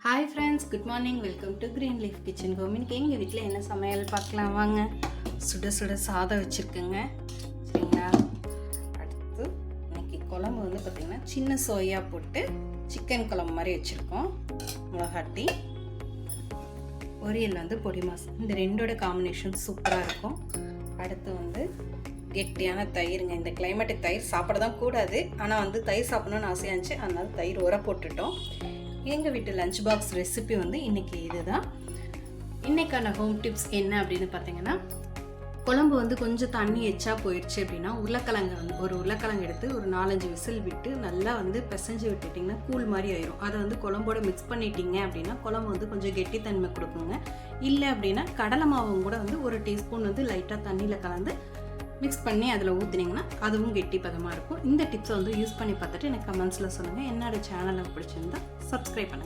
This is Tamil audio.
Hi friends, good morning. Welcome to green leaf kitchen home. இன்னைக்கு எங்கள் வீட்டில் என்ன சமையல் பார்க்கலாம் வாங்க. சுட சுட சாதம் வச்சுருக்கேங்க, சரிங்களா. அடுத்து இன்னைக்கு குழம்பு வந்து பார்த்திங்கன்னா சின்ன சோயா போட்டு சிக்கன் குழம்பு மாதிரி வச்சுருக்கோம். மிளகாட்டி பொரியல் வந்து பொடி மாசம், இந்த ரெண்டோட காம்பினேஷன் சூப்பராக இருக்கும். அடுத்து வந்து கெட்டியான தயிருங்க. இந்த கிளைமேட்டுக்கு தயிர் சாப்பிட தான் கூடாது, ஆனால் வந்து தயிர் சாப்பிடணும்னு ஆசையாக இருந்துச்சு, அதனால தயிர் உர போட்டுட்டோம். எங்கள் வீட்டு லஞ்ச் பாக்ஸ் ரெசிபி வந்து இன்றைக்கி இதுதான். இன்றைக்கான ஹோம் டிப்ஸ் என்ன அப்படின்னு பார்த்தீங்கன்னா, குழம்பு வந்து கொஞ்சம் தண்ணி எச்சா போயிடுச்சு அப்படின்னா உருளைக்கிழங்கு எடுத்து ஒரு 4-5 விசில் விட்டு நல்லா வந்து பிசைஞ்சு விட்டுட்டிங்கன்னா கூழ் மாதிரி ஆயிரும். அதை வந்து குழம்போட மிக்ஸ் பண்ணிட்டீங்க அப்படின்னா குழம்பு வந்து கொஞ்சம் கெட்டித்தன்மை கொடுக்குங்க. இல்லை அப்படின்னா கடலை மாவும் கூட வந்து 1 டீஸ்பூன் வந்து லைட்டாக தண்ணியில் கலந்து மிக்ஸ் பண்ணி அதில் ஊற்றுனீங்கன்னா அதுவும் கெட்டி பதமாக இருக்கும். இந்த டிப்ஸை வந்து யூஸ் பண்ணி பார்த்துட்டு எனக்கு கமெண்ட்ஸில் சொல்லுங்கள். என்னோட சேனலை பிடிச்சிருந்தா சப்ஸ்கிரைப் பண்ணுங்கள்.